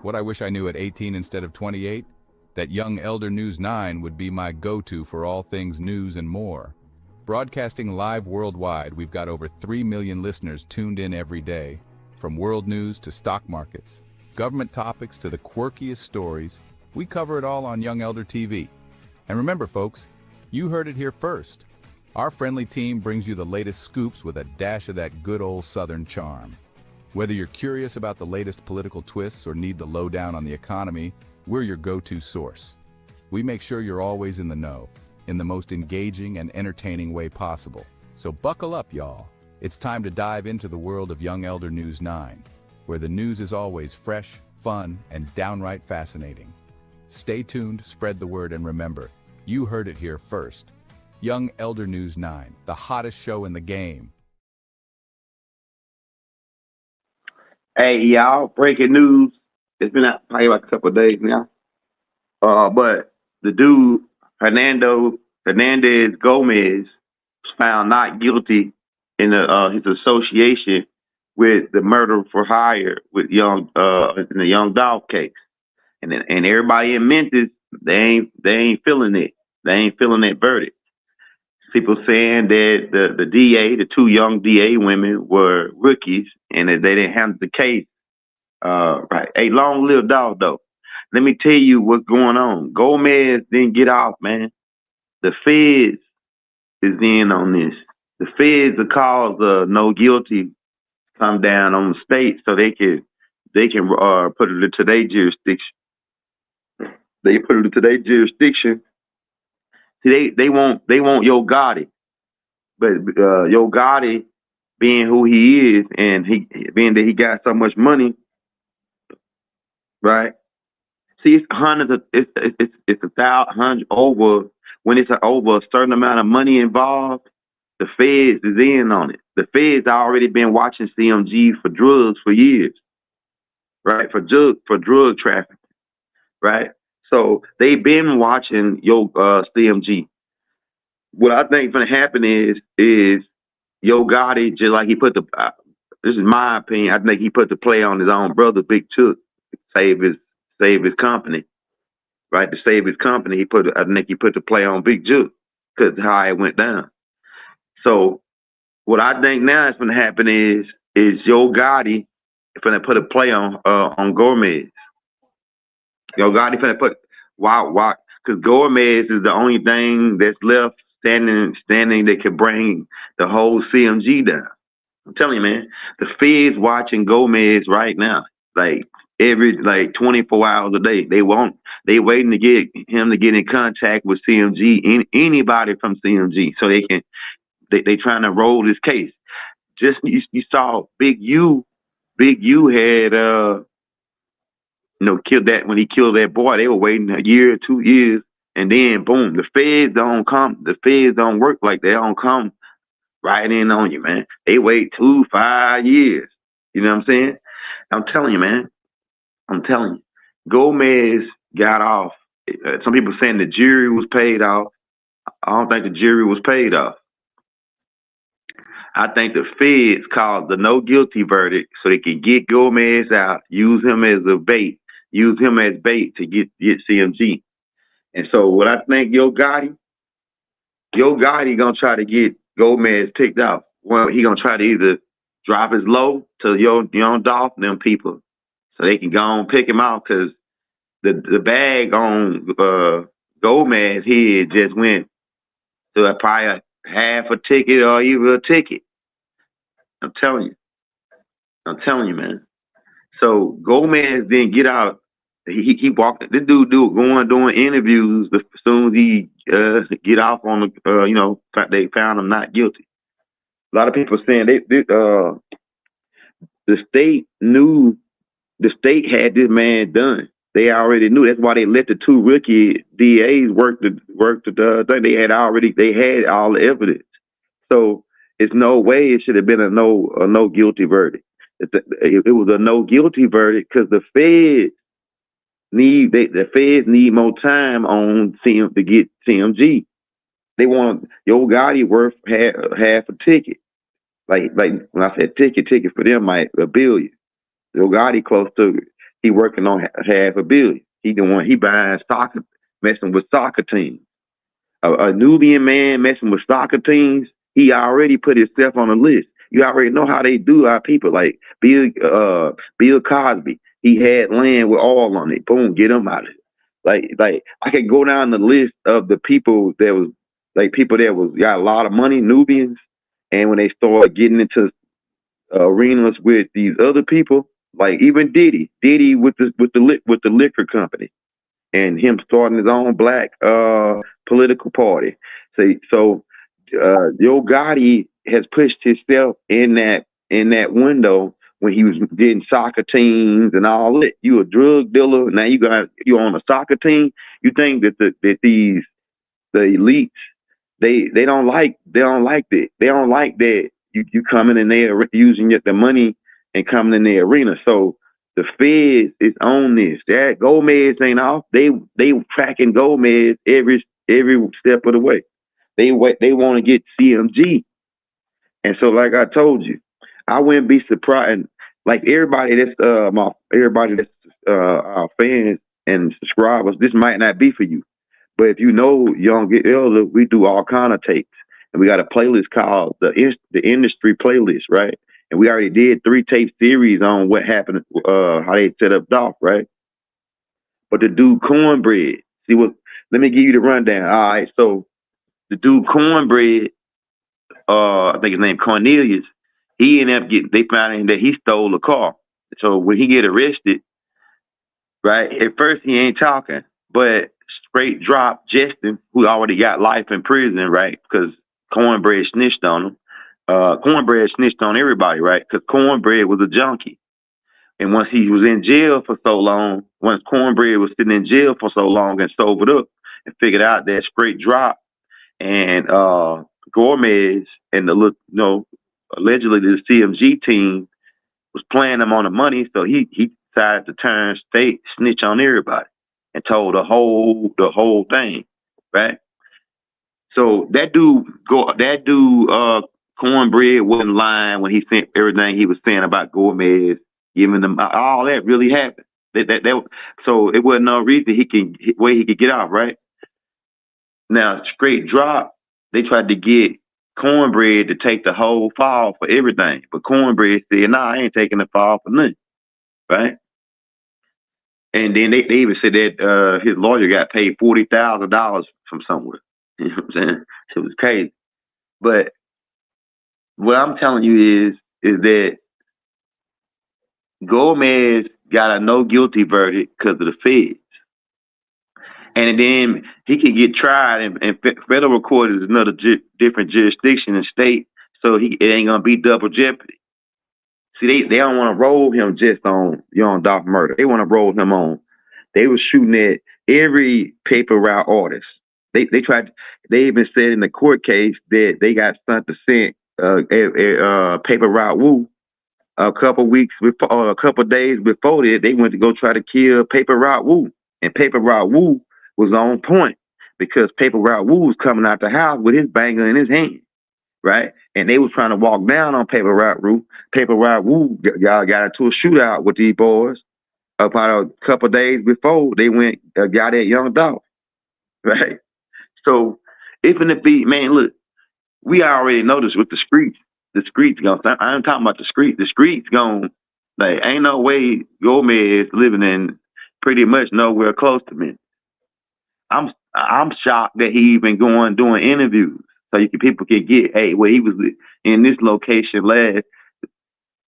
What I wish I knew at 18 instead of 28? That Young Elder News 9 would be my go-to for all things news and more. Broadcasting live worldwide, we've got over 3 million listeners tuned in every day. From world news to stock markets, government topics to the quirkiest stories, we cover it all on Young Elder TV. And remember, folks, you heard it here first. Our friendly team brings you the latest scoops with a dash of that good old Southern charm. Whether you're curious about the latest political twists or need the lowdown on the economy, we're your go-to source. We make sure you're always in the know, in the most engaging and entertaining way possible. So buckle up, y'all. It's time to dive into the world of Young Elder News 9, where the news is always fresh, fun, and downright fascinating. Stay tuned, spread the word, and remember, you heard it here first. Young Elder News 9, the hottest show in the game. Hey, y'all, breaking news. It's been out probably like a couple of days now. But the dude, Hernandez Gomez, was found not guilty in his association with the murder for hire with in the Young Dolph case. And everybody in Memphis, they ain't feeling it. They ain't feeling that verdict. People saying that the DA, the two young DA women, were rookies and that they didn't handle the case right. Hey, long live dog though. Let me tell you what's going on. Gomez didn't get off, man. The feds is in on this. The feds will cause no guilty come down on the state so they can put it into their jurisdiction. They put it into their jurisdiction. See, they want Yo Gotti, but Yo Gotti being who he is and he being that he got so much money, right? See, it's hundreds of it's a thousand hundred over when it's over a certain amount of money involved. The feds is in on it. The feds already been watching CMG for drugs for years, right? For drug trafficking, right? So they've been watching Yo CMG. What I think gonna happen is Yo Gotti just like he put the this is my opinion. I think he put the play on his own brother Big Jook, save his save his company, right? To save his company, I think he put the play on Big Jook because how it went down. So what I think now is going to happen is Yo Gotti going to put a play on Gomez. Yo Gotti going to put why because Gomez is the only thing that's left standing that can bring the whole CMG down. I'm telling you, man, the feds watching Gomez right now, like every like 24 hours a day. They waiting to get him to get in contact with CMG, anybody from CMG, so they trying to roll this case. Just you saw Big U had killed that when he killed that boy. They were waiting a year, 2 years, and then boom, the feds don't come. The feds don't work like they don't come right in on you, man. They wait 5 years. You know what I'm saying? I'm telling you, man. I'm telling you. Gomez got off. Some people saying the jury was paid off. I don't think the jury was paid off. I think the feds called the no guilty verdict so they could get Gomez out, use him as bait to get CMG. And so what I think Yo Gotti gonna try to get Gomez picked out. Well, he gonna try to either drop his low to Young Dolph and them people so they can go and pick him out because the bag on Gomez head just went to probably half a ticket or even a ticket. I'm telling you. I'm telling you, man. So Gomez didn't get out. He walked. This dude going doing interviews as soon as he get off on they found him not guilty. A lot of people saying the state knew the state had this man done. They already knew. That's why they let the two rookie DAs work the thing. They had all the evidence. So it's no way it should have been a no guilty verdict. It was a no guilty verdict because the feds need more time on CM to get CMG. They want Yo Gotti worth half a ticket. Like when I said ticket for them, like $1 billion. Yo Gotti close to He working on $500 million. He the one he buying soccer, messing with soccer teams. A Nubian man messing with soccer teams. He already put himself on the list. You already know how they do our people. Like Bill Cosby. He had land with oil on it. Boom, get him out of it. Like I could go down the list of the people that was like people that was got a lot of money, Nubians, and when they started getting into arenas with these other people, like even Diddy with the liquor company, and him starting his own black political party. Yo Gotti has pushed himself in that window when he was getting soccer teams and all that. You a drug dealer now. You on a soccer team. You think that the elites they don't like that. They don't like that you coming in there using the money and coming in the arena. So the Feds is on this. That Gomez ain't off. They tracking Gomez every step of the way. They want to get CMG. And so like I told you, I wouldn't be surprised. Like everybody that's our fans and subscribers, this might not be for you. But if you know Young Elder, we do all kind of tapes. And we got a playlist called the industry playlist, right? And we already did 3 tape series on what happened, how they set up Dolph, right? But the dude Cornbread, let me give you the rundown. All right, so the dude Cornbread, I think his name Cornelius, he ended up they found him that he stole a car. So when he get arrested, right, at first he ain't talking, but straight drop Justin, who already got life in prison, right? Because Cornbread snitched on him. Cornbread snitched on everybody, right? Because Cornbread was a junkie. And once he was in jail for so long, once Cornbread was sitting in jail for so long and sobered up and figured out that straight drop and Gomez and allegedly the CMG team was playing him on the money, so he decided to turn state, snitch on everybody, and told the whole thing, right? So that dude Cornbread wasn't lying when he sent everything he was saying about Gomez, giving them all that really happened. So it wasn't no reason he could get off, right? Now straight drop, they tried to get Cornbread to take the whole fall for everything, but Cornbread said, "Nah, I ain't taking the fall for nothing," right? And then they even said that his lawyer got paid $40,000 from somewhere. You know what I'm saying? It was crazy. But what I'm telling you is that Gomez got a no guilty verdict because of the feds. And then he can get tried, and federal court is another different jurisdiction and state, so it ain't gonna be double jeopardy. See, they don't want to roll him just on Young Dolph murder. They want to roll him on. They were shooting at every paper route artist. They tried. They even said in the court case that they got sent to send paper route Wu a couple weeks before, or a couple days before that. They went to go try to kill paper route Wu, and paper route Wu was on point because paper route Wu was coming out the house with his banger in his hand, right? And they was trying to walk down on paper route Wu. Paper route Wu got into a shootout with these boys about a couple days before they went got at Young Dolph, right? So if in the beat, man, look, we already know this with the streets. The streets gonna. I'm talking about the streets. The streets gonna, like, ain't no way Gomez living in pretty much nowhere close to me. I'm shocked that he even doing interviews so people can get, hey, well, he was in this location last.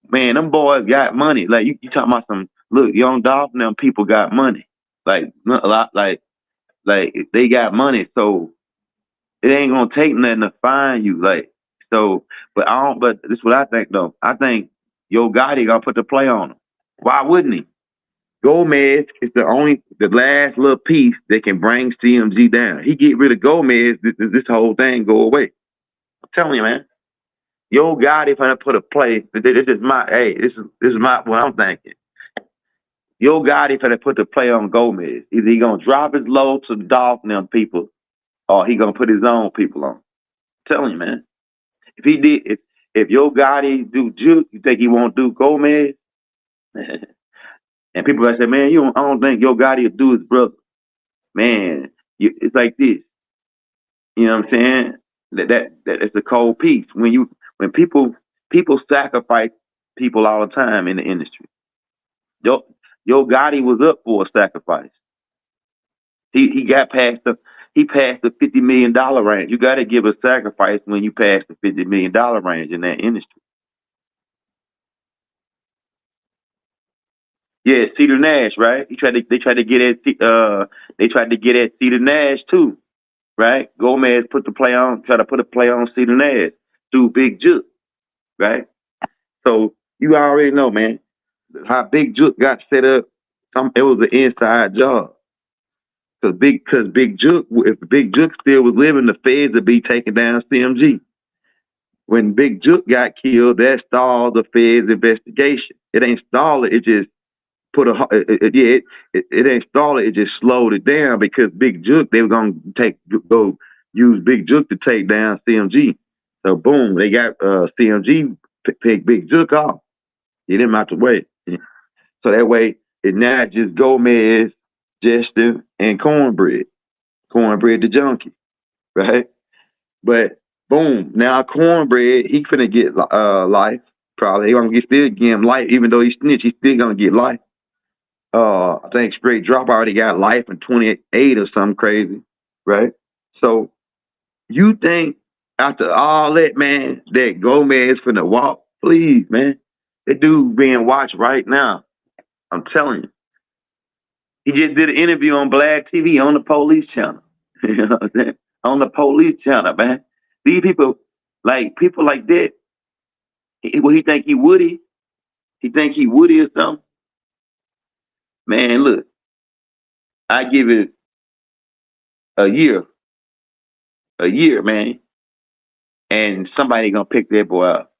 Man, them boys got money. Like you talking about some, look, Young Dolph and them people got money. Like a lot, like they got money, so it ain't gonna take nothing to find you. Like, so, but this is what I think though. I think Yo Gotti gonna put the play on him. Why wouldn't he? Gomez is the last little piece that can bring CMG down. He get rid of Gomez, this whole thing go away. I'm telling you, man. Yo Gotti gonna put a play. This is my what I'm thinking. Yo Gotti gonna put the play on Gomez. Either he gonna drop his low to the Dolph and them people, or he gonna put his own people on. I'm telling you, man. If Yo Gotti do Jook, you think he won't do Gomez? And people that say, man, I don't think Yo Gotti will do his brother. Man, it's like this. You know what I'm saying? That's a cold piece. When people sacrifice people all the time in the industry. Yo Gotti was up for a sacrifice. He passed the $50 million range. You got to give a sacrifice when you pass the $50 million range in that industry. Yeah, Cedar Nash, right? They tried to get at Cedar Nash too, right? Gomez tried to put a play on Cedar Nash through Big Jook, right? So you already know, man, how Big Jook got set up. It was an inside job. Cause Big Jook, if Big Jook still was living, the feds would be taking down CMG. When Big Jook got killed, that stalled the feds' investigation. It ain't stalled it; it just it ain't stalled it. It just slowed it down because Big Jook, they were gonna go use Big Jook to take down CMG. So boom, they got CMG pick Big Jook off, get him out the way. So that way, it now just Gomez, Jester, and Cornbread the junkie, right? But boom, now Cornbread, he finna get life. Probably he gonna still get him life, even though he snitched, he still gonna get life. I think Straight Drop already got life in 28 or something crazy, right? So you think after all that, man, that Gomez finna walk? Please, man, that dude being watched right now. I'm telling you. He just did an interview on Black TV on the police channel. You know what I'm saying? On the police channel, man. These people like that. He think he Woody? He think he Woody or something? Man, look, I give it a year, man, and somebody gonna pick that boy up,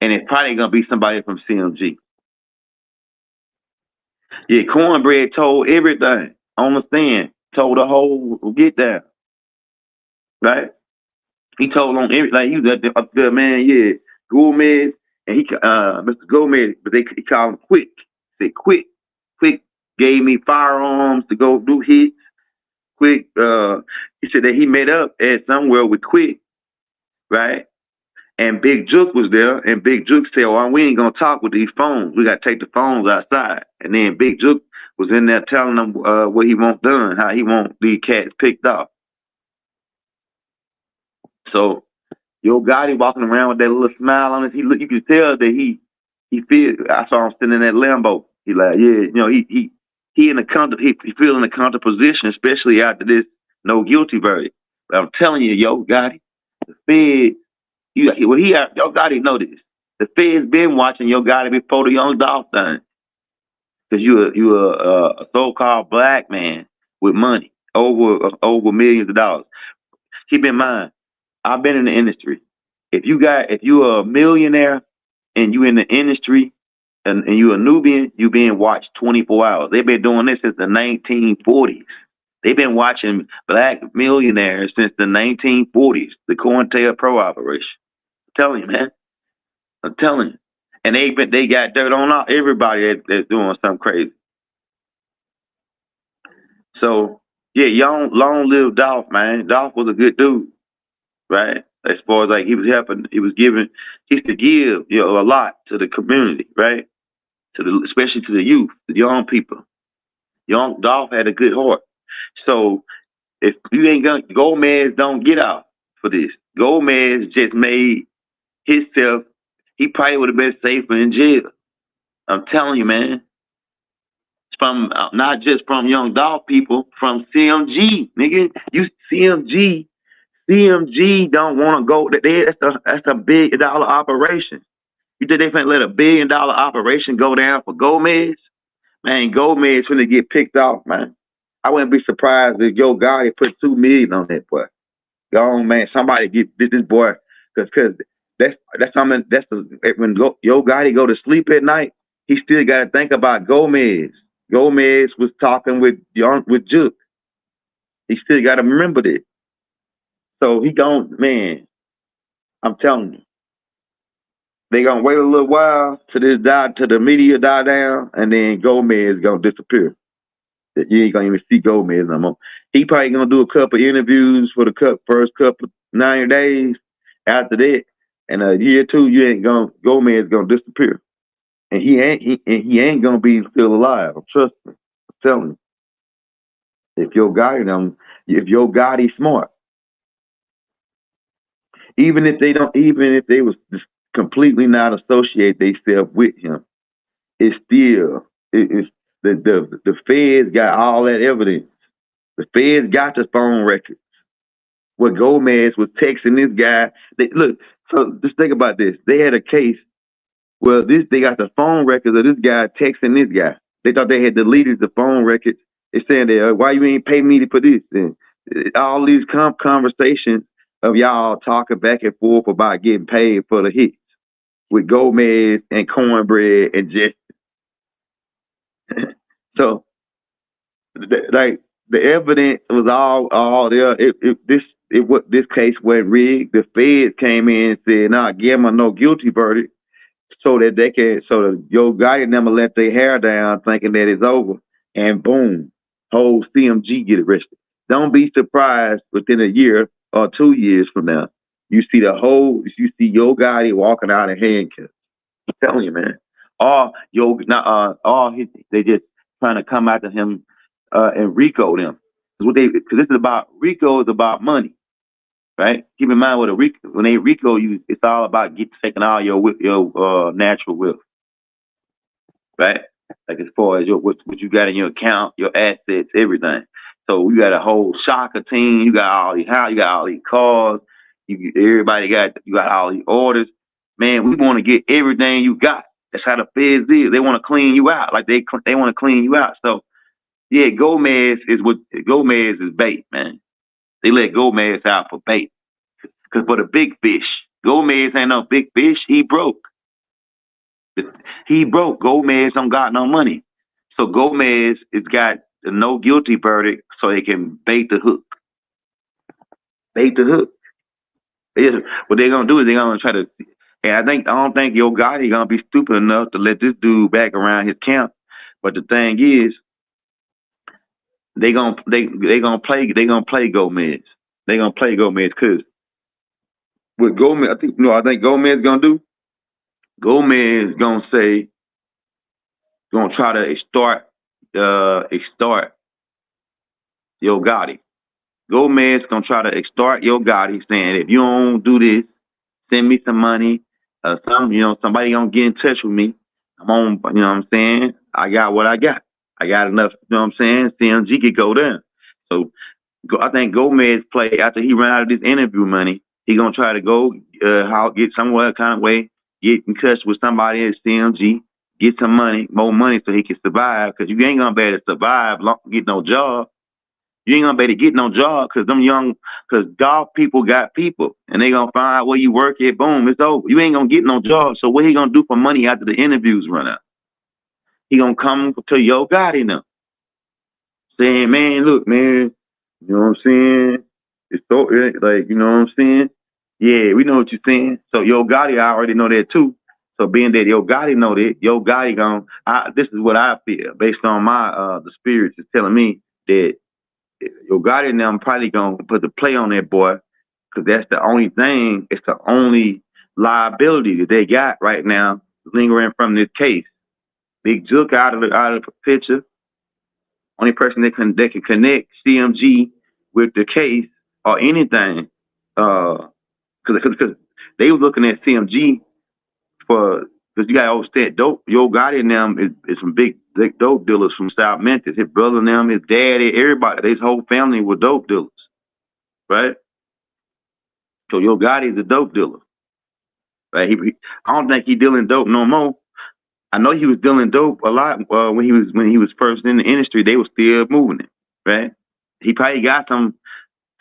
and it's probably gonna be somebody from CMG. Yeah, Cornbread told everything on the stand, told the whole get down, right? He told on every like he was up there, man. Yeah, Gomez and Mr. Gomez, but he called him Quick. Said Quick gave me firearms to go do hits. Quick, he said that he met up at somewhere with Quick, right? And Big Jook was there, and Big Jook said, "Oh, we ain't gonna talk with these phones. We gotta take the phones outside." And then Big Jook was in there telling them what he want done, how he want these cats picked up. So Yo Gotti walking around with that little smile on his, you can tell that he feel. I saw him sitting in that Lambo. He like, yeah, you know, he in a he feel in a comfortable position, especially after this no guilty verdict. But I'm telling you, Yo Gotti, the Fed, Yo Gotti know this. The Fed's been watching Yo Gotti before the Young Dolph thing, because you a so-called black man with money over millions of dollars. Keep in mind, I've been in the industry. If you are a millionaire and you in the industry and you a Nubian, you being watched 24 hours. They've been doing this since the 1940s. They've been watching black millionaires since the 1940s, the COINTELPRO operation. I'm telling you, man. I'm telling you. And they got dirt on everybody that's doing something crazy. So yeah, long live Dolph, man. Dolph was a good dude, right? As far as like he was helping, he used to give, you know, a lot to the community, right? Especially to the youth, the young people. Young Dolph had a good heart. So if you ain't gonna, Gomez don't get out for this. Gomez just made himself. He probably would have been safer in jail. I'm telling you, man. From not just from Young Dolph people, from CMG, nigga. You CMG don't want to go. That's a $1 billion operation. You think they finna let a $1 billion operation go down for Gomez? Man, Gomez finna get picked off, man. I wouldn't be surprised if Yo Gotti put $2 million on that boy. Go on, man. Somebody get this boy, because that's something. When Yo Gotti go to sleep at night, he still got to think about Gomez. Gomez was talking with Jook. He still got to remember that. So he gone, man. I'm telling you. They gonna wait a little while till the media die down, and then Gomez gonna disappear. You ain't gonna even see Gomez no more. He probably gonna do a couple interviews for the first couple 90 days. After that, in a year or two, you ain't gonna Gomez gonna disappear, and he ain't gonna be still alive. Trust me, I'm telling you. If your Gotti smart, even if they was just completely not associate themselves with him, it's still it's the feds got all that evidence. The feds got the phone records. What Gomez was texting this guy. Look, so just think about this. They had a case. Well, they got the phone records of this guy texting this guy. They thought they had deleted the phone records. They're saying that why you ain't pay me for this? And all these conversations of y'all talking back and forth about getting paid for the hits with Gomez and Cornbread and Jesse. So, like the evidence was all there. This case went rigged. The feds came in and said, "Nah, give him a no guilty verdict." So that Yo Gotti and them let their hair down thinking that it's over. And boom, whole CMG get arrested. Don't be surprised within a year or 2 years from now, you see Yo Gotti walking out in handcuffs. I'm telling you, man. They just trying to come after him and RICO them. Because this is about RICO is about money. Right? Keep in mind when they RICO you, it's all about taking all your natural wealth, right? Like as far as what you got in your account, your assets, everything. So you got a whole soccer team, you got all these houses, you got all these cars, you got all these orders. Man, we want to get everything you got. That's how the feds is. They want to clean you out, like they want to clean you out. So yeah, Gomez is bait, man. They let Gomez out for bait. Because for the big fish, Gomez ain't no big fish. He broke. He broke. Gomez don't got no money. So Gomez has got a no guilty verdict so they can bait the hook. Bait the hook. What they're going to do is they're going to try to, and I don't think Yo Gotti going to be stupid enough to let this dude back around his camp. But the thing is, they gonna play Gomez. They gonna play Gomez because what Gomez, I think Gomez gonna do. Gomez gonna try to extort Yo Gotti. Gomez gonna try to extort Yo Gotti, saying if you don't do this, send me some money. Somebody gonna get in touch with me. I'm on, you know what I'm saying? I got what I got. I got enough, you know what I'm saying? CMG could go down. So I think Gomez play after he ran out of this interview money. He gonna try to go get somewhere kind of way, get in touch with somebody at CMG, get some money, more money, so he can survive. Because you ain't gonna be able to survive, get no job. You ain't gonna be able to get no job because Dolph people got people, and they gonna find out where you work at. Boom, it's over. You ain't gonna get no job. So what he gonna do for money after the interviews run out? He gonna come to Yo Gotti now, saying, "Man, look, man, you know what I'm saying? It's so like, you know what I'm saying? Yeah, we know what you're saying." So Yo Gotti, I already know that too. So being that Yo Gotti know that, Yo Gotti this is what I feel based on my the spirits is telling me that Yo Gotti and them probably gonna put the play on that boy because that's the only thing. It's the only liability that they got right now lingering from this case. Big Jook out of the picture. Only person that can connect CMG with the case or anything, because they were looking at CMG because you got to understand dope. Yo Gotti and them is some big dope dealers from South Memphis. His brother and them, his daddy, everybody, his whole family were dope dealers, right? So Yo Gotti is a dope dealer, right? I don't think he dealing dope no more. I know he was dealing dope a lot when he was first in the industry. They were still moving it, right? He probably got some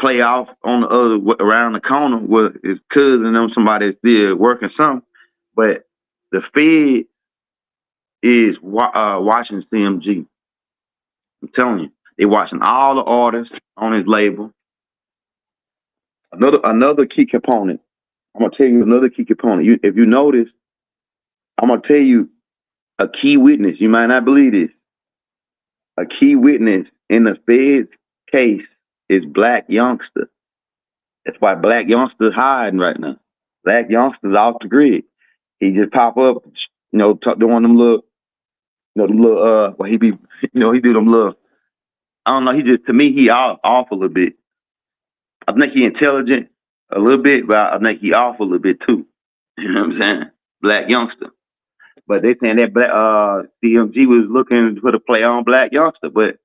playoff on the other around the corner with his cousin and somebody that's still working some. But the Fed is watching CMG. I'm telling you, they watching all the orders on his label. Another key component. I'm gonna tell you another key component. If you notice, I'm gonna tell you a key witness. You might not believe this. A key witness in the Fed's case is Black Youngster. That's why Black Youngster's hiding right now. Black Youngster's off the grid. He just pop up, doing them little, well, he be, he do them little, I don't know, he just, to me, he off a little bit. I think he intelligent a little bit, but I think he off a little bit too. You know what I'm saying? Black Youngster. But they saying that CMG was looking to put a play on Black Youngster, but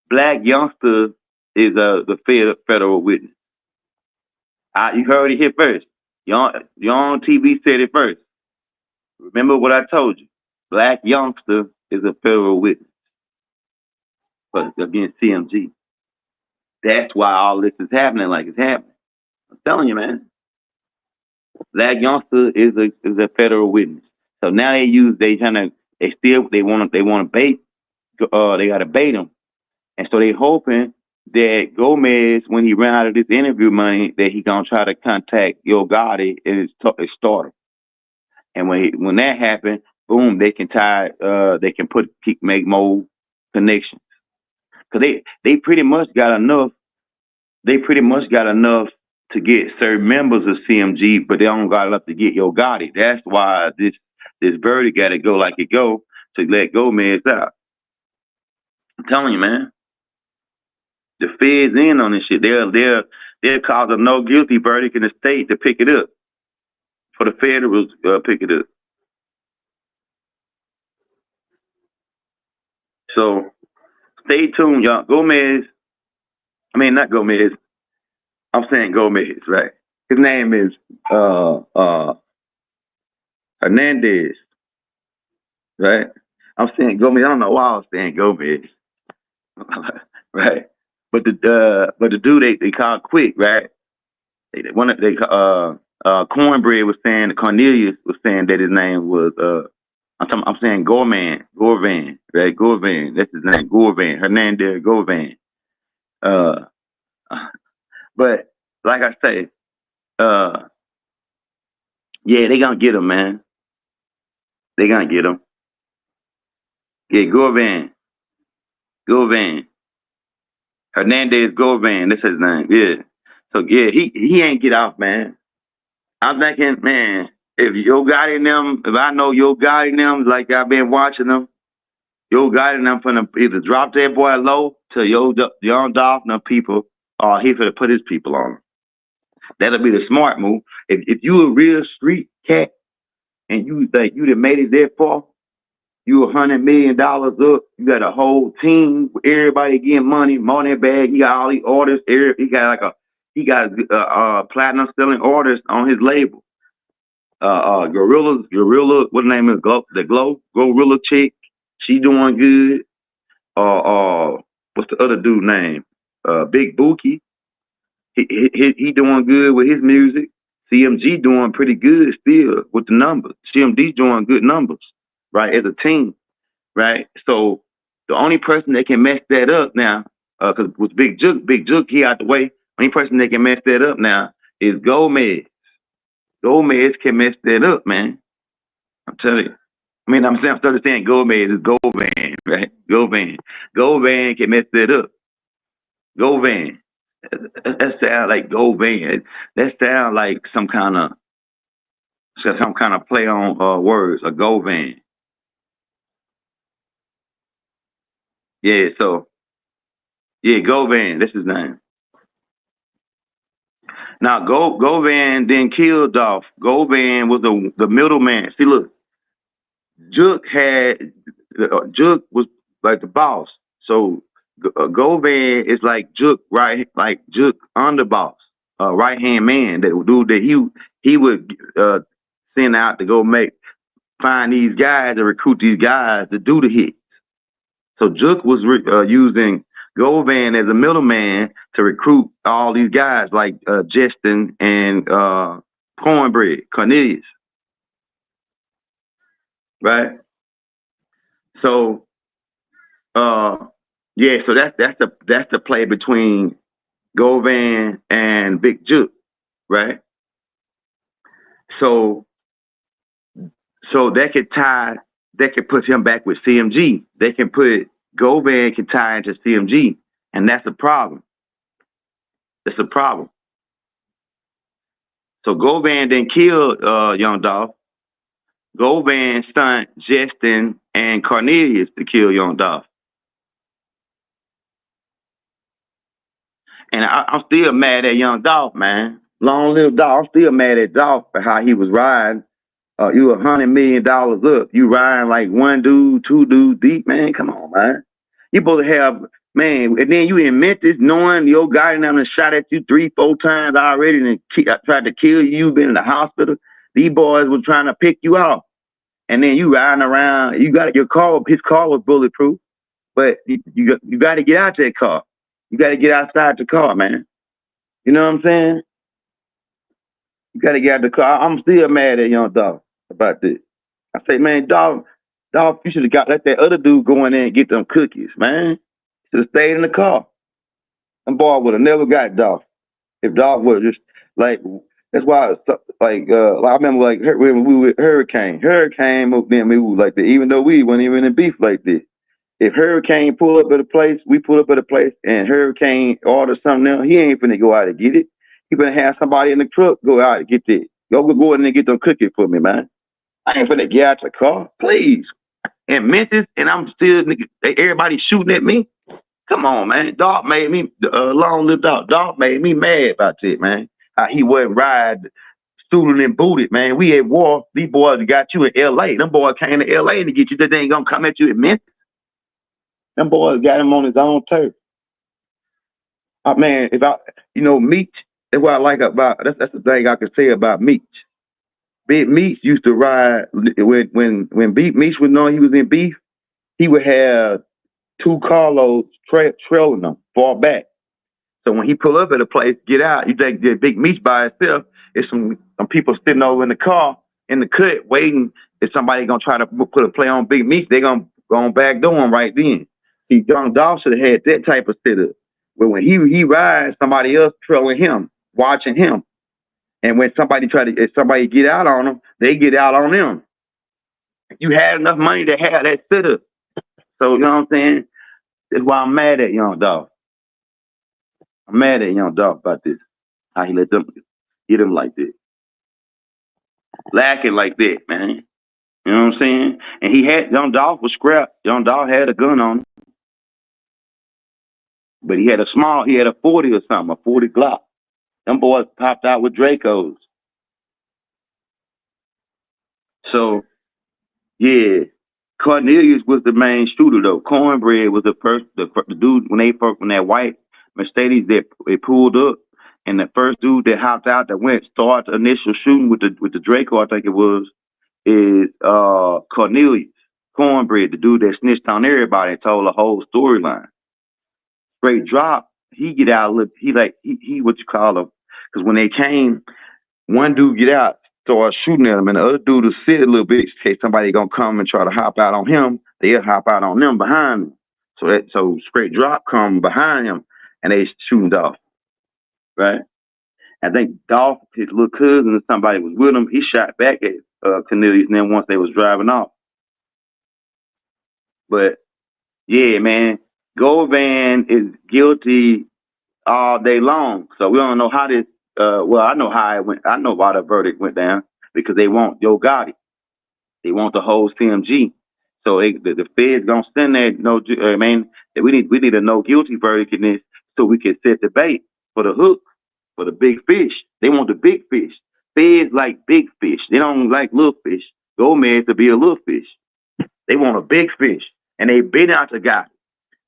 Black Youngster is the federal witness. You heard it here first. Your own TV said it first. Remember what I told you. Black Youngster is a federal witness against CMG. That's why all this is happening like it's happening. I'm telling you, man. Black Youngster is a federal witness. So now they want to bait. They got to bait him, and so they hoping that Gomez, when he ran out of this interview money, that he gonna try to contact Yo Gotti and his starter. And when that happened, boom, they can make more connections. Cause they pretty much got enough. They pretty much got enough to get certain members of CMG, but they don't got enough to get Yo Gotti. That's why this verdict got to go like it go to let Gomez out. I'm telling you, man. The feds in on this shit. They'll cause a no guilty verdict in the state to pick it up. For the federals pick it up. So stay tuned, y'all. Not Gomez. I'm saying Gomez, right? His name is Hernandez, right? I'm saying Gomez. I don't know why I was saying Gomez, right? But the dude they call Quick, right? Cornbread was saying, Cornelius was saying that his name was I'm saying Govan, right? Govan, that's his name, Govan, Hernandez Govan. But like I say, yeah, they gonna get him, man. They gonna get him. Yeah, Govan, Hernandez Govan, that's his name. Yeah. So yeah, he ain't get off, man. I'm thinking, man, if Yo Gotti them, if I know Yo Gotti them, like I've been watching them, Yo Gotti them finna either drop that boy low to Young Dolph and them people, or he finna put his people on him. That'll be the smart move. If you a real street cat and you done made it that far, you $100 million up, you got a whole team, everybody getting money bag, he got all these orders, he got platinum selling orders on his label. Gorilla, what the name is? Gorilla chick. She doing good. What's the other dude name? Big Bookie. He doing good with his music. CMG doing pretty good still with the numbers. CMD doing good numbers, right? As a team, right? So the only person that can mess that up now, because with Big Jook, he out the way. Only person that can mess that up now is Gomez. Gomez can mess that up, man. I'm telling you. I'm starting saying Gomez is Govan, right? Govan can mess that up. Govan. That sound like Govan. That sound like some kind of play on words. A Govan. Yeah. So yeah, Govan. That's his name. Now Govan then killed Dolph. Govan was the middleman. See, look. Jook was like the boss. So Govan is like Jook, right? Like Jook underboss, right hand man. That dude that he would send out to go find these guys and recruit these guys to do the hits. So Jook was using Govan as a middleman to recruit all these guys like Justin and Cornelius. Right. So, yeah. So that's the play between Govan and Big Jook, right? So So that could put him back with CMG. They can put Govan can tie into CMG, and that's a problem. That's a problem. So Govan then killed Young Dolph. Govan stunt Justin and Cornelius to kill Young Dolph. And I'm still mad at Young Dolph, man. Long live Dolph. I'm still mad at Dolph for how he was riding. You $100 million up. You riding like one dude, two dudes deep, man. Come on, man. You supposed to have, man, and then you in Memphis knowing your guy done shot at you 3-4 times already and tried to kill you. You've been in the hospital. These boys were trying to pick you off. And then you riding around. You got your car. His car was bulletproof, but you got to get out that car. You got to get outside the car, man. You know what I'm saying? You got to get out the car. I'm still mad at Young Dolph about this. I say, man, Dolph, you should have let that other dude go in there and get them cookies, man. Should have stayed in the car. Them boy would have never got Dolph if Dolph would just like. That's why, like, I remember like when we were Hurricane moved in. We was like that, even though we weren't even in beef like this. If Hurricane pull up at a place, we pull up at a place, and Hurricane order something else, he ain't finna go out and get it. He finna have somebody in the truck go out and get it. Go in and get them cookies for me, man. I ain't finna get out the car, please. In Memphis, and I'm still, everybody shooting at me. Come on, man. Dolph made me, long lived Dolph. Dolph made me mad about it, man. How he wasn't ride, student and booted, man. We at war. These boys got you in L.A. Them boys came to L.A. to get you. They ain't gonna come at you in Memphis. Them boys got him on his own turf. Man, Meech, that's what I like about, that's the thing I can say about Meech. Big Meech used to ride, when Big Meech was knowing he was in beef, he would have 2 carloads trailing him far back. So when he pull up at a place, get out, you think the Big Meech by itself, it's some people sitting over in the car, in the cut, waiting. If somebody gonna try to put a play on Big Meech, they gonna go on backdoor him right then. See, Young Dolph should have had that type of setup. But when he rides, somebody else trailing him, watching him. And when if somebody get out on them, they get out on them. You had enough money to have that setup. So, you know what I'm saying? That's why I'm mad at Young Dolph. I'm mad at Young Dolph about this. How he let them get him like this. Lacking like that, man. You know what I'm saying? And Young Dolph was scrapped. Young Dolph had a gun on him. But he had a 40 or something, a 40 Glock. Them boys popped out with Dracos. So, yeah, Cornelius was the main shooter though. Cornbread was the dude when that white Mercedes that they pulled up, and the first dude that hopped out that started the initial shooting with the Draco, I think it was, is Cornelius. Cornbread, the dude that snitched on everybody and told the whole storyline. Straight drop, he get out, he what you call him, because when they came, one dude get out, start shooting at him, and the other dude will sit a little bit in case somebody gonna come and try to hop out on him. They'll hop out on them behind him. So straight drop come behind him, and they shooting Dolph. Right? I think Dolph, his little cousin or somebody was with him. He shot back at Cornelius, and then once they was driving off. But yeah, man, Govan is guilty all day long. So we don't know how this. Well, I know how it went. I know why the verdict went down because they want Yo Gotti. They want the whole CMG. So the feds gonna send that we need a no guilty verdict in this so we can set the bait for the hook for the big fish. They want the big fish. Feds like big fish. They don't like little fish. Gomez to be a little fish. They want a big fish, and they've been out to Gotti.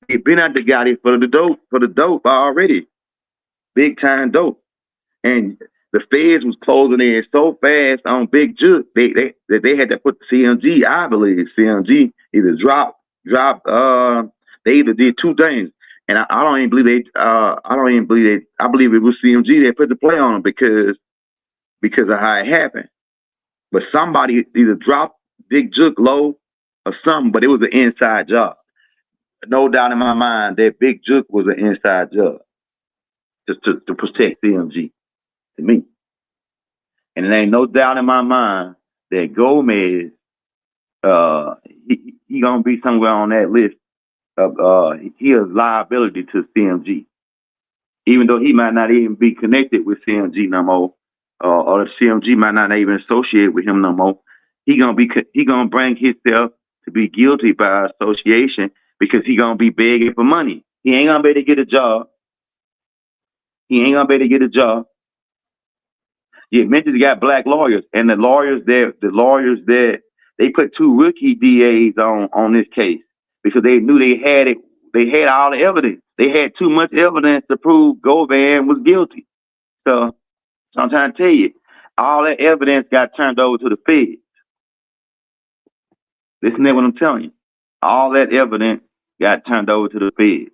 They've been out to Gotti for the dope already, big time dope. And the feds was closing in so fast on Big Jook, they had to put the CMG. I believe CMG either drop. They either did 2 things, and I don't even believe they. I don't even believe they. I believe it was CMG that put the play on them because of how it happened. But somebody either dropped Big Jook low or something, but it was an inside job. No doubt in my mind that Big Jook was an inside job just to protect CMG. To me. And there ain't no doubt in my mind that Gomez uh, he gonna be somewhere on that list of he is liability to CMG, even though he might not even be connected with CMG no more, or the CMG might not even associate with him no more. He gonna bring himself to be guilty by association because he gonna be begging for money. He ain't gonna be able to get a job. He ain't gonna be able to get a job. Yeah, Memphis got black lawyers, and the lawyers there, they put two rookie DAs on this case because they knew they had it. They had all the evidence. They had too much evidence to prove Govan was guilty. So I'm trying to tell you, all that evidence got turned over to the feds. Listen to what I'm telling you. All that evidence got turned over to the feds.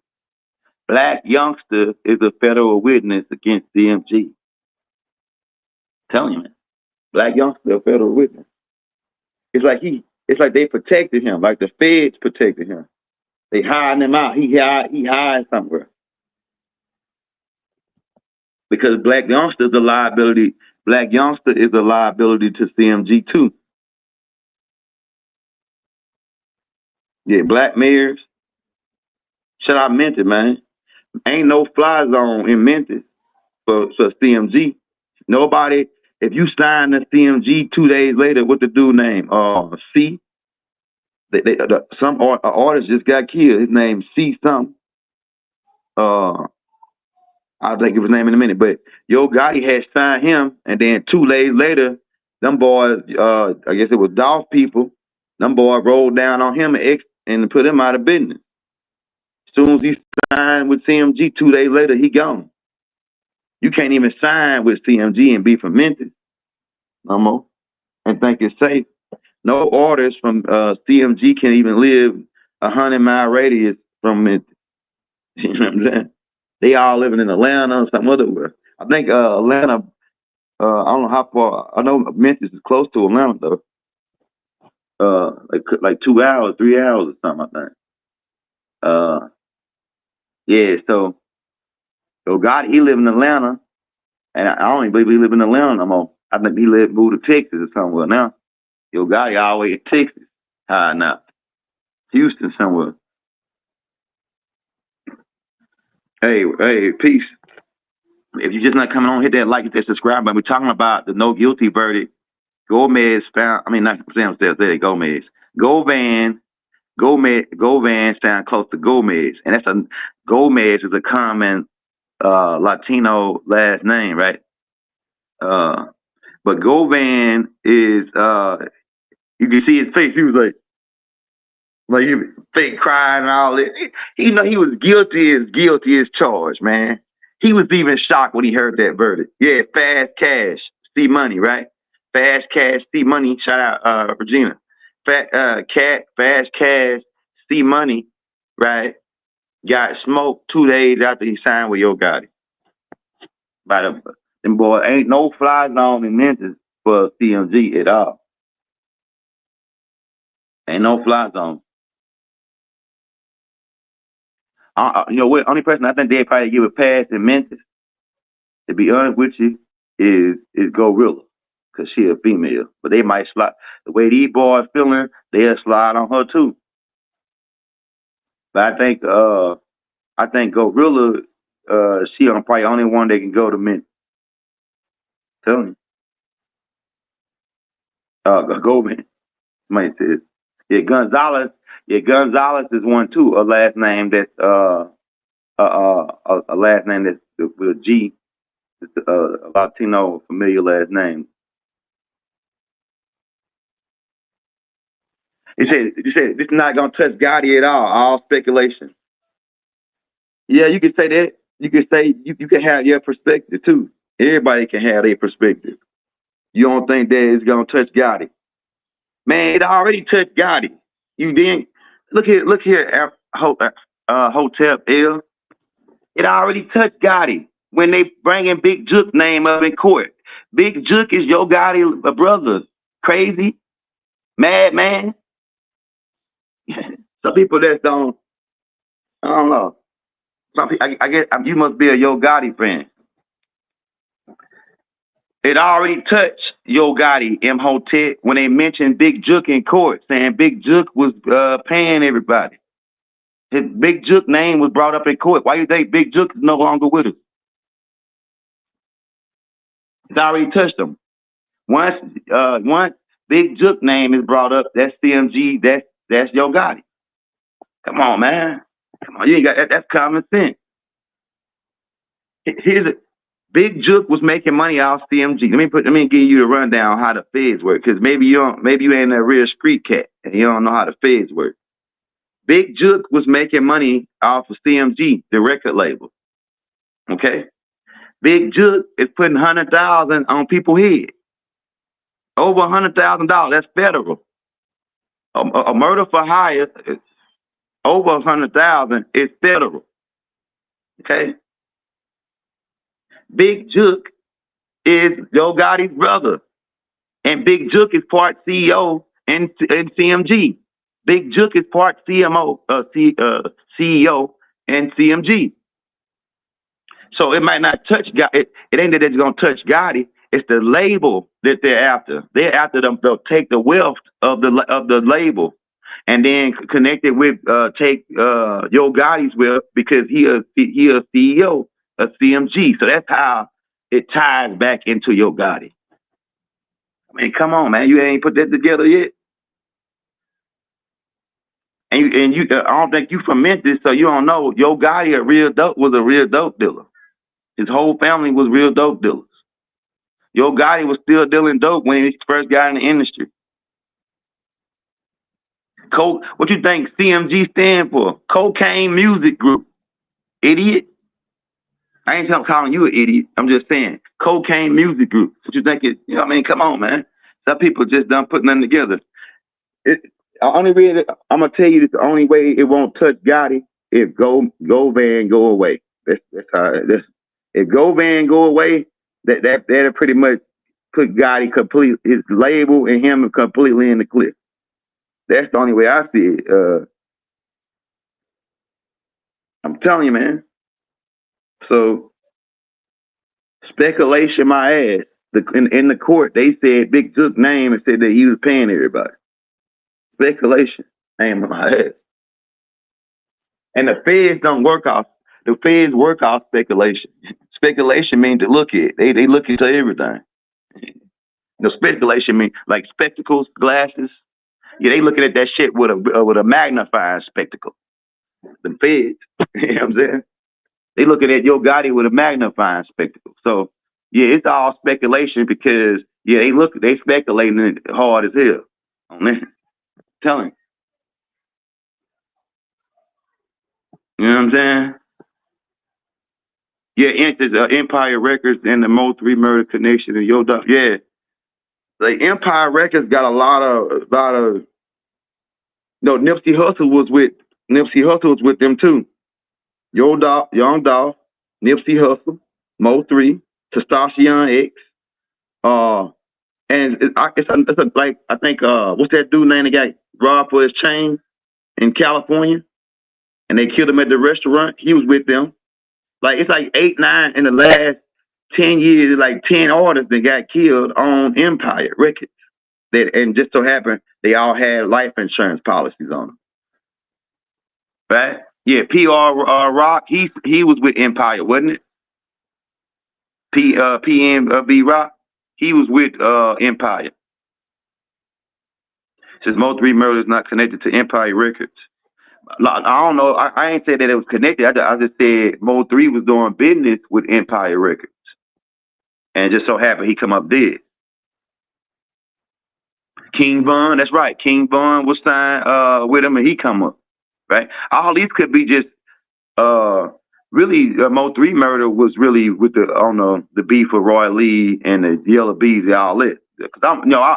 Black youngster is a federal witness against CMG. Telling you, man. Black youngster, a federal witness. It's like they protected him, like the feds protected him. They hiding him out. He hides somewhere. Because black youngster is a liability. Black youngster is a liability to CMG too. Yeah, black mayors. Shout out Memphis, man. Ain't no fly zone in Memphis for CMG. Nobody. If you sign the CMG 2 days later, what the dude name? C. Some artist just got killed. His name C something. I'll think of his name in a minute. But Yo Gotti had signed him, and then 2 days later, them boys, I guess it was Dolph people, them boys rolled down on him and put him out of business. As soon as he signed with CMG, 2 days later, he gone. You can't even sign with CMG and be from Memphis no more and think it's safe. No orders from CMG can even live 100-mile radius from Memphis. You know what I'm saying? They all living in Atlanta or some other where. I think Atlanta, I don't know how far. I know Memphis is close to Atlanta though. Like 2 hours, 3 hours or something, I think. Yeah, so God, he live in Atlanta, and I don't even believe he live in Atlanta no more. I think he moved to Texas or somewhere now. Yo God, he all the way in Texas. Now. Houston somewhere. Hey, peace. If you're just not coming on, hit that like, hit that subscribe button. We're talking about the no guilty verdict. Gomez found, I mean, not Sam says Gomez. Govan sound close to Gomez. And Gomez is a common Latino last name, right? But Govan is, you can see his face. He was like he was fake crying and all that. He know he was guilty as charged, man. He was even shocked when he heard that verdict. Yeah, fast cash, see money, right? Fast cash, see money. Shout out Regina. Fast cash, see money, right? Got smoked 2 days after he signed with Yo Gotti. By them boy, ain't no fly zone in Memphis for CMG at all. Ain't no fly zone. You know what? Only person I think they'd probably give a pass in Memphis, to be honest with you, is Gorilla, because she a female. But they might slide the way these boys feeling. They'll slide on her too. But I think Gorilla, she probably only one that can go to Memphis. Tell me. Govan. Somebody says. Yeah, Gonzalez. Yeah, Gonzalez is one too. A last name that's a last name that's with a G. It's a Latino familiar last name. You said this is not gonna touch Gotti at all speculation. Yeah, you can say that. You can say you can have your perspective too. Everybody can have their perspective. You don't think that it's gonna touch Gotti. Man, it already touched Gotti. You didn't look here, Hotel L. It already touched Gotti when they bringing Big Jook name up in court. Big Jook is Yo Gotti brother. Crazy, madman. Some people that don't, I don't know. Some people, I guess you must be a Yo Gotti fan. It already touched Yo Gotti, Imhotep, when they mentioned Big Jook in court, saying Big Jook was paying everybody. His Big Jook name was brought up in court. Why you think Big Jook is no longer with us? It's already touched him. Once Big Jook name is brought up, that's CMG, that's Yo Gotti. Come on, man. Come on, you ain't got that. That's common sense. Here's it. Big Jook was making money off CMG. Let me give you the rundown on how the feds work, because maybe you ain't a real street cat and you don't know how the feds work. Big Jook was making money off of CMG, the record label. Okay, Big Jook is putting $100,000 on people's head. Over $100,000. That's federal. A murder for hire over $100,000 is federal. Okay. Big Jook is Yo Gotti's brother, and Big Jook is part CEO and CMG. Big Jook is part CEO and CMG. So it might not touch Gotti. It ain't that it's gonna touch Gotti. It's the label that they're after. They're after them. They'll take the wealth of the label, and then connect it with take Yo Gotti's wealth, because he a CEO of CMG. So that's how it ties back into Yo Gotti. I mean, come on, man. You ain't put that together yet. And you I don't think you from Memphis, so you don't know. Yo Gotti was a real dope dealer. His whole family was real dope dealers. Yo Gotti was still dealing dope when he first got in the industry. What you think CMG stand for? Cocaine Music Group. Idiot. I ain't calling you an idiot. I'm just saying Cocaine Music Group. What you think it? You know what I mean? Come on, man. Some people just done putting them together. I'm gonna tell you that the only way it won't touch Gotti if Govan go away. That's how. If Govan go away, that'll pretty much put Gotti his label and him completely in the cliff. That's the only way I see it. I'm telling you, man. So speculation, my ass. In the court, they said Big Jook's name and said that he was paying everybody. Speculation, name my ass. And the feds don't work off. The feds work off speculation. Speculation means to look at. They look into everything. The speculation means like spectacles, glasses. Yeah, they looking at that shit with a magnifying spectacle. The feds, you know what I'm saying? They looking at Yo Gotti with a magnifying spectacle. So yeah, it's all speculation, because yeah, they speculating hard as hell on that. Telling you know what I'm saying? Yeah, Empire Records and the Mo 3 murder connection and Yo Dolph. Yeah, like Empire Records got a lot of. No, Nipsey Hussle was with them too. Young Dolph, Nipsey Hussle, Mo 3, Testosterone X, and like I think what's that dude name that got robbed for his chain in California, and they killed him at the restaurant. He was with them. Like it's like 8, 9 in the last 10 years. Like 10 artists that got killed on Empire Records. And just so happened they all had life insurance policies on them. Right? Yeah, PR Rock. He was with Empire, wasn't it? PNB Rock. He was with Empire. Says Mo 3 murder is not connected to Empire Records. I don't know. I ain't said that it was connected. I just said Mo 3 was doing business with Empire Records, and just so happened he come up dead. King Von, that's right. King Von was signed with him, and he come up. Right. All these could be just really Mo 3 murder was really with the beef with Roy Lee and the Yellow Bees and all that. Because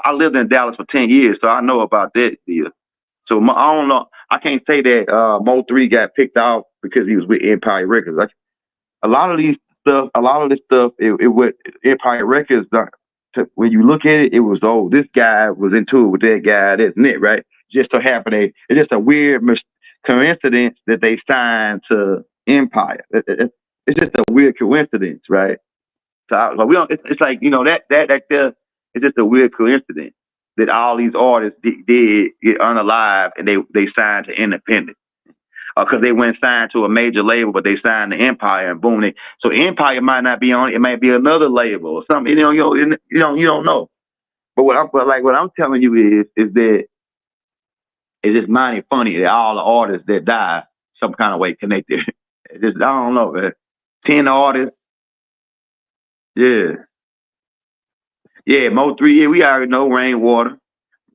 I lived in Dallas for 10 years, so I know about that deal. So I don't know. I can't say that Mo 3 got picked out because he was with Empire Records. Like, a lot of this stuff, it with Empire Records. When you look at it, it was this guy was into it with that guy. That's it, right? Just so happened it's just a weird coincidence that they signed to Empire. It's just a weird coincidence, right? So we don't. It's like that there. It's just a weird coincidence that all these artists did get unalive and they signed to independent. Because they went signed to a major label, but they signed to Empire, and boom, so Empire might not be on it. It might be another label or something. You don't know. But what I'm telling you is that it's just mighty funny that all the artists that die some kind of way connected. It's just, I don't know, man. 10 artists, yeah. Yeah, Mo3, yeah, we already know Rainwater.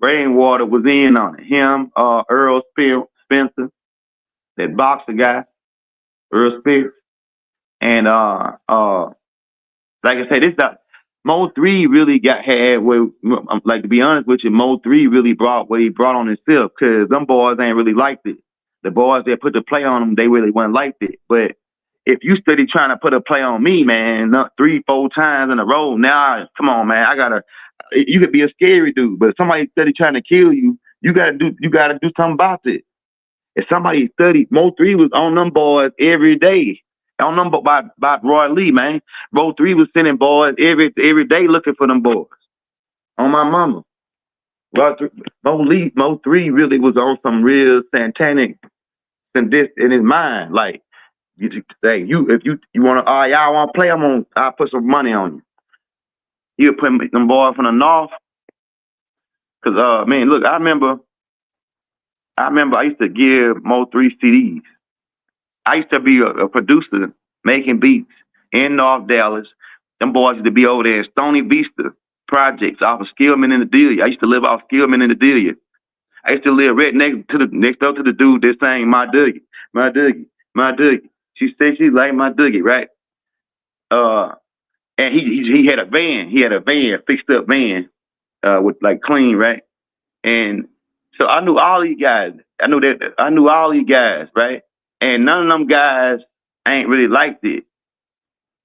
Rainwater was in on it. Him, Earl Spencer, that boxer guy, Earl Spears. And like I said, this Mo3 really like, to be honest with you, Mo3 really brought what he brought on himself, because them boys ain't really liked it. The boys that put the play on them, they really wasn't liked it. But if you study trying to put a play on me, man, 3-4 times in a row, now come on, man, you could be a scary dude, but if somebody study trying to kill you, you gotta do something about it. If somebody studied, Mo3 was on them boys every day. On them by Roy Lee, man. Mo3 was sending boys every day looking for them boys. On my mama. Mo3 really was on some real satanic in his mind. Like, if you wanna y'all wanna play, I'll put some money on you. He'll put them boys from the north. Cause man, look, I remember I used to give Mo3 CDs. I used to be a producer making beats in North Dallas. Them boys used to be over there in Stony Vista projects off of Skillman in the Delia. I used to live off Skillman in the Delia. I used to live right next door to the dude that sang My Dougie, My Dougie, My Dougie. She said she liked My Dougie, right? And he had a van. He had a van, fixed up van, with like clean, right? And so I knew all these guys. I knew all these guys, right? And none of them guys ain't really liked it.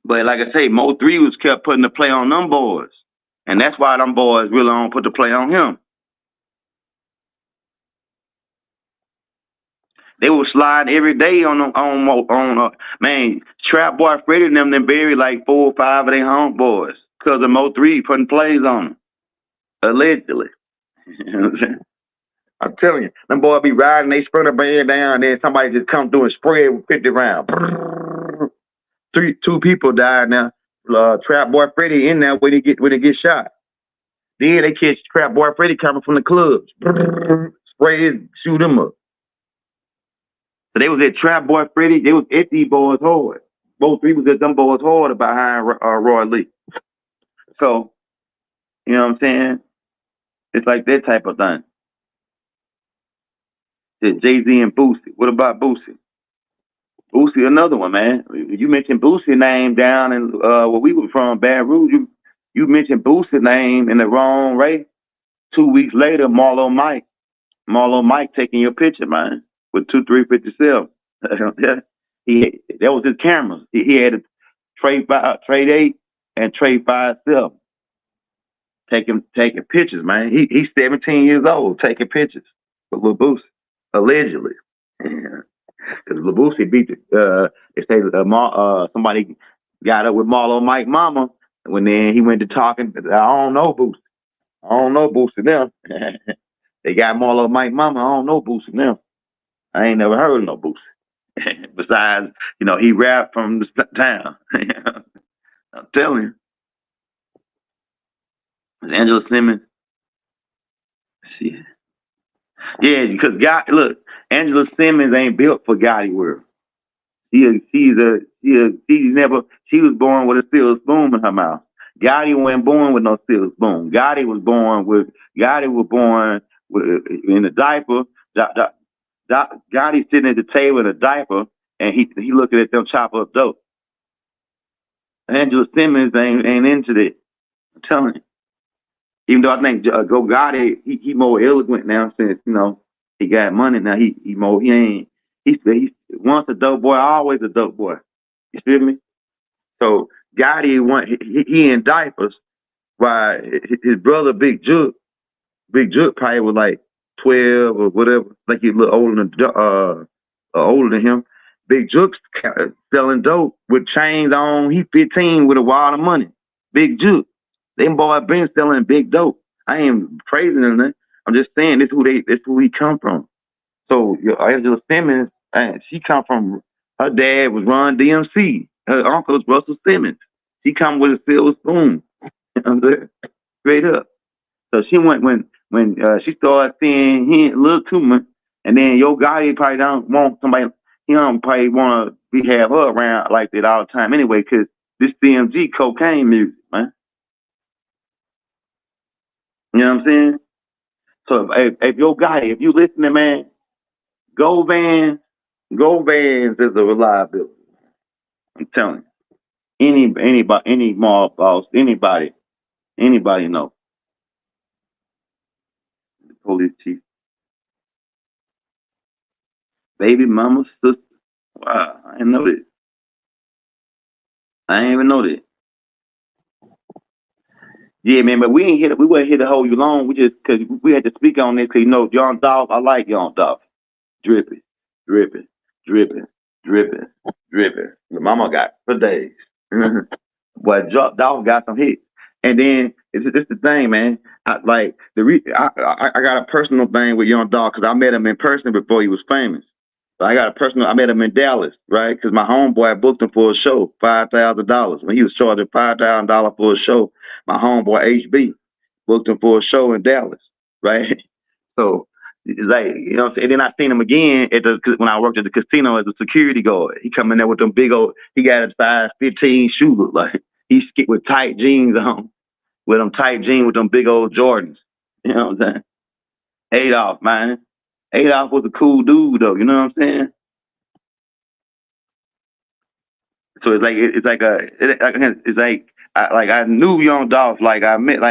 But like I say, Mo3 was kept putting the play on them boys. And that's why them boys really don't put the play on him. They were sliding every day on man, Trap Boy Freddy and them buried like 4 or 5 of their homeboys because of Mo3 putting plays on them. Allegedly. You know what I'm saying? I'm telling you, them boys be riding, they sprint a band down, and then somebody just come through and spray it with 50 rounds. 2 people died now. Trap Boy Freddy in there when he get shot. Then they catch Trap Boy Freddy coming from the clubs. Spray it, shoot him up. So they was at Trap Boy Freddy. They was at these boys hard. Mo3 was at them boys hard behind Roy Lee. So, you know what I'm saying? It's like that type of thing. Jay-Z and Boosie. What about Boosie? Boosie, another one, man. You mentioned Boosie name down in where we were from, Baton Rouge. You mentioned Boosie name in the wrong way. 2 weeks later, Marlo Mike taking your picture, man, with 2357. That was his cameras. He had a Trade 8 and Trade 57 taking pictures, man. He's 17 years old taking pictures with Lil Boosie, allegedly. Because Lil Boosie beat they say somebody got up with Marlo Mike mama when then he went to talking. I don't know Boosie now. They got Marlo Mike mama. I don't know Boosie now. I ain't never heard of no Boosie. Besides, he rapped from the town. I'm telling you. Angela Simmons. Yeah, because Angela Simmons ain't built for Gotti world. She was born with a silver spoon in her mouth. Gotti wasn't born with no silver spoon. Gotti was born in a diaper. Gotti sitting at the table in a diaper, and he looking at them chop up dope. Angela Simmons ain't into that. I'm telling you. Even though I think Go Gotti, he more eloquent now since he got money now. He's once a dope boy, always a dope boy. You feel me? So Gotti he in diapers, while his brother Big Jook probably was like 12 or whatever, like he's a little older than him. Big Jook's selling dope with chains on. He 15 with a wad of money. Big Jook. Them boy been selling big dope. I ain't praising them. I'm just saying this who he come from. So Angela Simmons, she come from her dad was Ron DMC. Her uncle was Russell Simmons. She come with a silver spoon. Straight up. So she went when she started seeing he a little too much, and then Yo Gotti probably don't want somebody. He don't probably want to be have her around like that all the time anyway, because this CMG cocaine music, man. You know what I'm saying? So if Yo Gotti, if you listening, man, Govan, Govans is a reliability. I'm telling you. Any mob boss, anybody know. The police chief, baby mama, sister. Wow, I didn't know this. I didn't even know that. Yeah, man, but we weren't here to hold you long. We just because we had to speak on this because Young Dolph. I like Young Dolph. Dripping, dripping, dripping, dripping, dripping. The mama got for days. But Dolph got some hits. And then it's the thing, man. I got a personal thing with Young Dolph because I met him in person before he was famous. So I met him in Dallas, right? Because my homeboy booked him for a show, $5,000. When he was charging $5,000 for a show, my homeboy HB booked him for a show in Dallas, right? So it's like, and then I seen him again when I worked at the casino as a security guard. He come in there with them big old, he got a size 15 shoe, like he skipped with tight jeans on, with them tight jeans with them big old Jordans. You know what I'm saying? Adolph, man. Adolph was a cool dude though, you know what I'm saying? So I knew Young Dolph. I met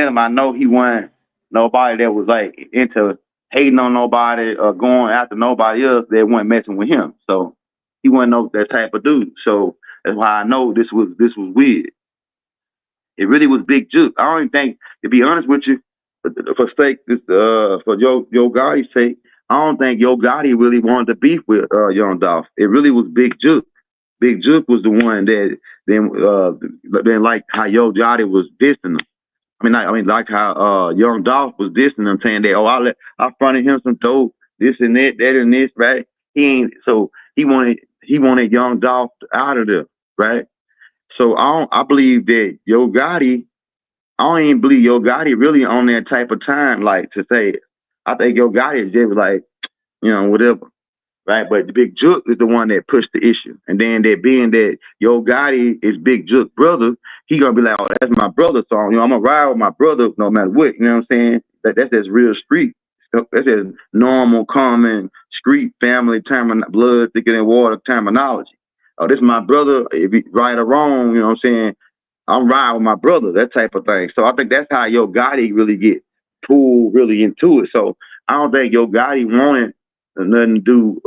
him. I know he wasn't nobody that was like into hating on nobody or going after nobody else that wasn't messing with him. So he wasn't that type of dude. So that's why I know this was weird. It really was Big Jook. I don't even think, to be honest with you, for Yo Gotti's sake, I don't think Yo Gotti really wanted to beef with Young Dolph. It really was Big Jook. Big Jook was the one that then like how Yo Gotti was dissing him. Like how Young Dolph was dissing him, saying that I fronted him some dope, this and that and this, right? He wanted Young Dolph out of there, right? So I believe that Yo Gotti, I don't even believe Yo Gotti really on that type of time, like to say it. I think Yo Gotti is just like, whatever, right? But the Big Jook is the one that pushed the issue. And then that being that Yo Gotti is Big Jook's brother, he gonna be like, oh, that's my brother song. I'm gonna ride with my brother no matter what. You know what I'm saying? That's just real street. That's just normal, common street family blood thicker than water terminology. Oh, this is my brother. If he right or wrong, you know what I'm saying? I'm riding with my brother, that type of thing. So I think that's how Yo Gotti really get pulled really into it. So I don't think Yo Gotti wanted nothing to do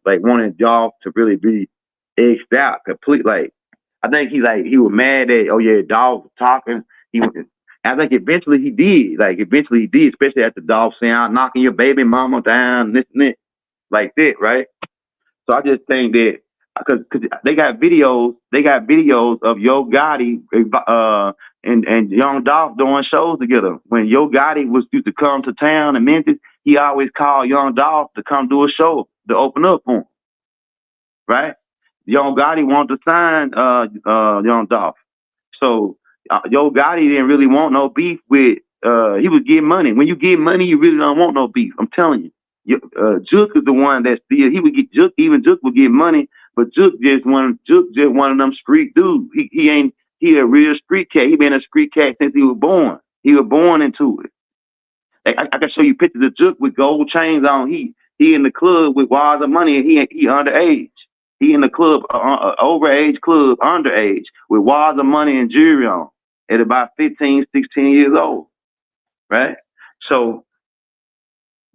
like wanted Dolph to really be egged out complete. Like I think he was mad that Dolph was talking. I think eventually he did. Like eventually he did, especially after Dolph saying I'm knocking your baby mama down, this and that, like that, right? So I just think that because they got videos of Yo Gotti and Young Dolph doing shows together. When Yo Gotti used to come to town in Memphis, he always called Young Dolph to come do a show to open up for him, right? Young Gotti wanted to sign Young Dolph. So Yo Gotti didn't really want no beef with. He was getting money. When you get money, you really don't want no beef. I'm telling you. Jook is the one that still he would get Jook. Even Jook would get money, but Jook just one of them street dudes. He a real street cat. He been a street cat since he was born. He was born into it. Like, I can show you pictures of Jook with gold chains on. He in the club with wads of money, and he underage. He in the club, overage club, underage, with wads of money and jewelry on at about 15, 16 years old, right? So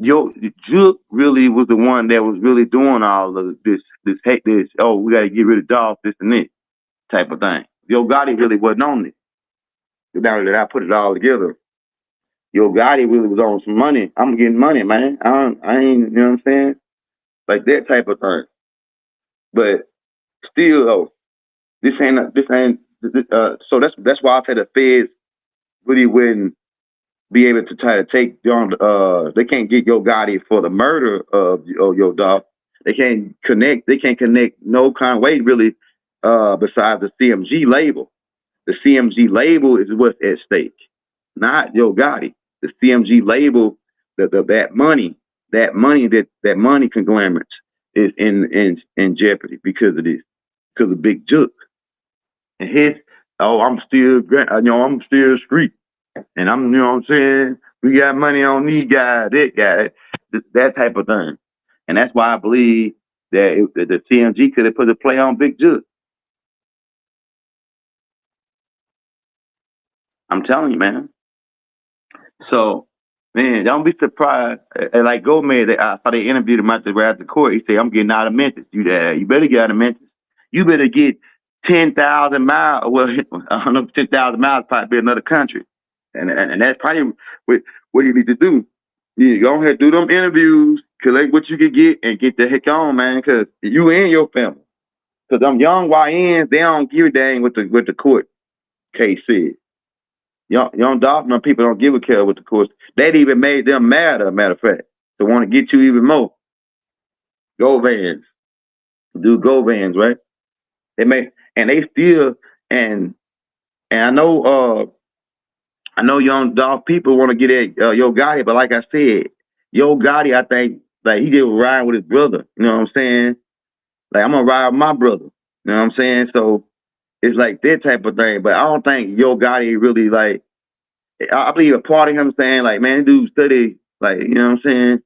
Jook really was the one that was really doing all of this, oh, we got to get rid of Dolph, this and that type of thing. Yo Gotti really wasn't on it. Now that I put it all together, Yo Gotti really was on some money. I'm getting money, man. I ain't, you know what I'm saying? Like that type of thing. But still, though, this ain't. So that's why I say the feds. really wouldn't be able to try to take they can't get Yo Gotti for the murder of Young Dolph. They can't connect no kind of way really besides the CMG label. The CMG label is what's at stake, not Yo Gotti. The CMG label, that money conglomerate is in jeopardy because of this, because of Big Jook and his. Oh, I'm still street, and I'm, you know what I'm saying, we got money on these guys, that type of thing, and that's why I believe that the CMG could have put a play on Big Jook. I'm telling you, man. So, man, don't be surprised. Like Gomez, I saw they interviewed him after the court. He said, "I'm getting out of Memphis. You better get out of Memphis. You better get 10,000 miles. Well, I don't know, 10,000 miles probably be another country, and that's probably what you need to do. You go ahead, do them interviews, collect what you can get, and get the heck on, man. Because you and your family. Because them young YNs, they don't give a dang what the court case said. Young Dolph, people don't give a care with the course. That even made them madder, matter of fact, to want to get you even more. Govans. Do Govans, right? They still, and I know Young Dolph people want to get at Yo Gotti, but like I said, Yo Gotti, I think, like, he just riding with his brother. You know what I'm saying? Like, I'm gonna ride with my brother. You know what I'm saying? So it's like that type of thing. But I don't think Yo Gotti really, like, I believe a part of him saying, like, man, dude study, like, you know what I'm saying?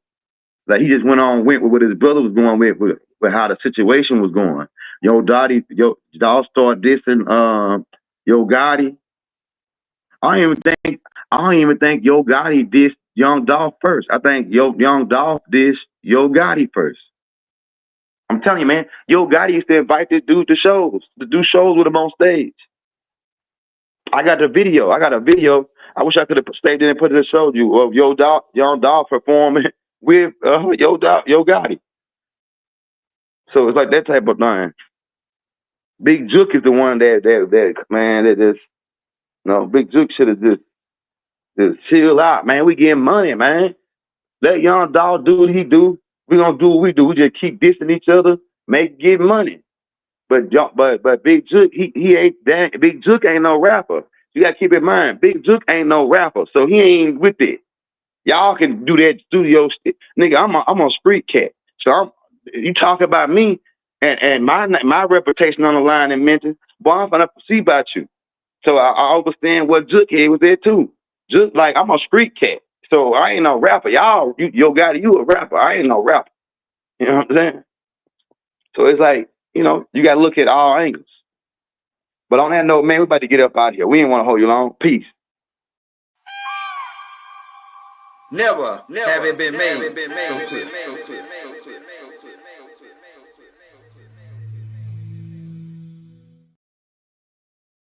Like, he just went with what his brother was going with how the situation was going. Yo Dolph started dissing Yo Gotti. I don't even think Yo Gotti dissed Young Dolph first. I think Young Dolph dissed Yo Gotti first. I'm telling you, man, Yo Gotti used to invite this dude to do shows with him on stage. I got a video. I wish I could have stayed there and put it and showed you of Young Dolph performing with Yo Gotti. So it's like that type of thing. Big Jook is the one that just, no, Big Jook should have just chill out, man. We getting money, man. Let Young Dolph do what he do. We gonna do what we do. We just keep dissing each other, get money. But Big Jook, he ain't that. Big Jook ain't no rapper. You gotta keep in mind, Big Jook ain't no rapper, so he ain't with it. Y'all can do that studio shit, nigga. I'm a street cat, so you talk about me and my reputation on the line in Memphis. Boy, I'm gonna see about you. So I understand what Jook was there too. Just like, I'm a street cat, so I ain't no rapper. Y'all, Yo Gotti, you a rapper. I ain't no rapper. You know what I'm saying? So it's like, you got to look at all angles. But on that note, man, we about to get up out of here. We didn't want to hold you long. Peace. Never have it been made so clear.